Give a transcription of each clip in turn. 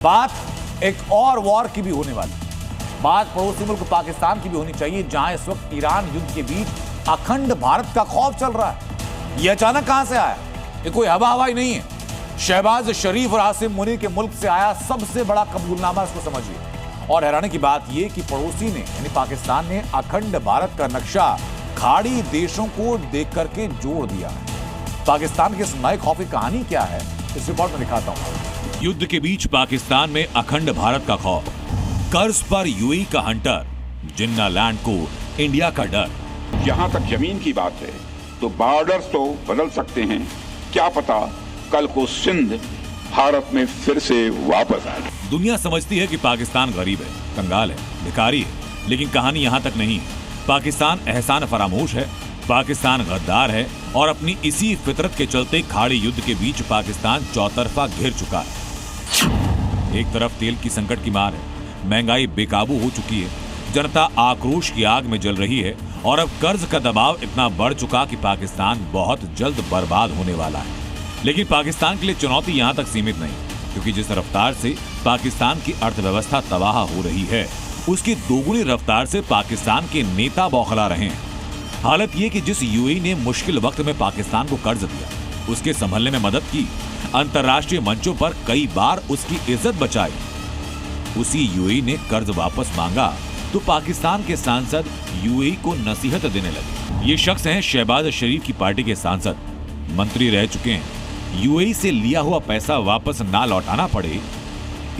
बात एक और वॉर की भी होने वाली, बात पड़ोसी मुल्क पाकिस्तान की भी होनी चाहिए, जहां इस वक्त ईरान युद्ध के बीच अखंड भारत का खौफ चल रहा है। यह अचानक कहां से आया? ये कोई हवा हवाई नहीं है। शहबाज शरीफ और आसिम मुनीर के मुल्क से आया सबसे बड़ा कबूलनामा, इसको समझिए। और हैरानी की बात यह कि पड़ोसी ने यानी पाकिस्तान ने अखंड भारत का नक्शा खाड़ी देशों को देख करके जोड़ दिया है। पाकिस्तान की इस नए खौफ की कहानी क्या है, इस रिपोर्ट में दिखाता हूं। युद्ध के बीच पाकिस्तान में अखंड भारत का खौफ, कर्ज पर यूएई का हंटर, जिन्ना लैंड को इंडिया का डर। जहां तक जमीन की बात है तो बॉर्डर्स तो बदल सकते हैं, क्या पता कल को सिंध भारत में फिर से वापस आए। दुनिया समझती है कि पाकिस्तान गरीब है, कंगाल है, भिखारी है, लेकिन कहानी यहाँ तक नहीं। पाकिस्तान एहसान फरामोश है, पाकिस्तान गद्दार है और अपनी इसी फितरत के चलते खाड़ी युद्ध के बीच पाकिस्तान चौतरफा घिर चुका है। एक तरफ तेल की संकट की मार है, महंगाई बेकाबू हो चुकी है, जनता आक्रोश की आग में जल रही है और अब कर्ज का दबाव इतना बढ़ चुका कि पाकिस्तान बहुत जल्द बर्बाद होने वाला है। लेकिन पाकिस्तान के लिए चुनौती यहाँ तक सीमित नहीं, क्योंकि जिस रफ्तार से पाकिस्तान की अर्थव्यवस्था तबाह हो रही है, उसकी दोगुनी रफ्तार से पाकिस्तान के नेता बौखला रहे हैं। हालत ये कि जिस यूएई ने मुश्किल वक्त में पाकिस्तान को कर्ज दिया, उसके संभलने में मदद की, अंतर्राष्ट्रीय मंचों पर कई बार उसकी इज्जत बचाई, उसी यूएई ने कर्ज वापस मांगा तो पाकिस्तान के सांसद यूएई को नसीहत देने लगे। ये शख्स हैं शहबाज शरीफ की पार्टी के सांसद, मंत्री रह चुके हैं। यूएई से लिया हुआ पैसा वापस ना लौटाना पड़े,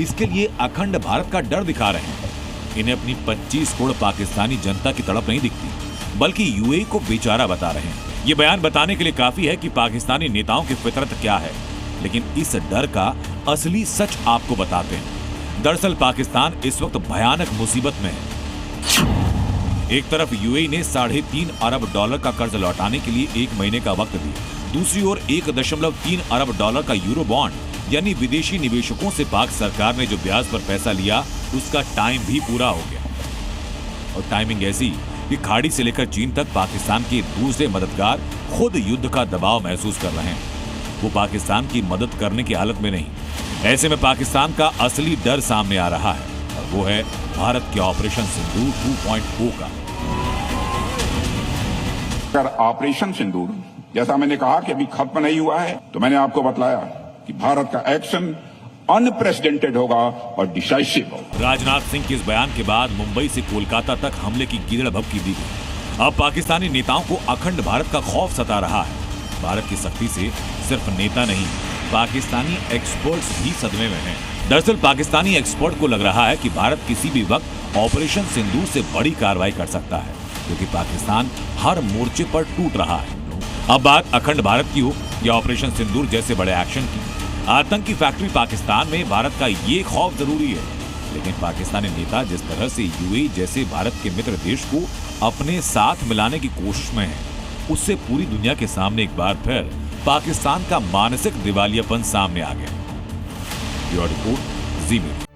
इसके लिए अखंड भारत का डर दिखा रहे हैं। इन्हें अपनी 25 करोड़ पाकिस्तानी जनता की तड़प नहीं दिखती, बल्कि यूएई को बेचारा बता रहे हैं। ये बयान बताने के लिए काफी है कि पाकिस्तानी नेताओं की फितरत क्या है, लेकिन इस डर का असली सच आपको बताते हैं। दरअसल पाकिस्तान इस वक्त भयानक मुसीबत में है। एक तरफ यूएई ने $3.5 अरब का कर्ज लौटाने के लिए 1 महीने का वक्त दिया, दूसरी ओर $1.3 अरब का यूरो बॉन्ड यानी विदेशी निवेशकों से पाक सरकार ने जो ब्याज पर पैसा लिया, उसका टाइम भी पूरा हो गया। और टाइमिंग ऐसी कि खाड़ी से लेकर चीन तक पाकिस्तान के दूसरे मददगार खुद युद्ध का दबाव महसूस कर रहे हैं। वो पाकिस्तान की मदद करने की हालत में नहीं। ऐसे में पाकिस्तान का असली डर सामने आ रहा है, और वो है भारत के ऑपरेशन सिंदूर 2.0 का। अगर ऑपरेशन सिंदूर जैसा मैंने कहा कि अभी खत्म नहीं हुआ है, तो मैंने आपको बतलाया कि भारत का एक्शन अनप्रेसिडेंटेड होगा और डिसाइसिव होगा। राजनाथ सिंह के इस बयान के बाद मुंबई से कोलकाता तक हमले की गिरड़ भभकी दी गई। अब पाकिस्तानी नेताओं को अखंड भारत का खौफ सता रहा है। भारत की सख्ती से सिर्फ नेता नहीं, पाकिस्तानी एक्सपर्ट्स भी सदमे में हैं। दरअसल पाकिस्तानी एक्सपर्ट को लग रहा है कि भारत किसी भी वक्त ऑपरेशन सिंदूर से बड़ी कार्रवाई कर सकता है, क्योंकि पाकिस्तान हर मोर्चे पर टूट रहा है। अब बात अखंड भारत की हो या ऑपरेशन सिंदूर जैसे बड़े एक्शन की, आतंकी फैक्ट्री पाकिस्तान में भारत का ये खौफ जरूरी है। लेकिन पाकिस्तानी नेता जिस तरह से यूएई जैसे भारत के मित्र देश को अपने साथ मिलाने की कोशिश में है, उससे पूरी दुनिया के सामने एक बार फिर पाकिस्तान का मानसिक दिवालियापन सामने आ गया। ब्यूरो रिपोर्ट, जी मीडिया।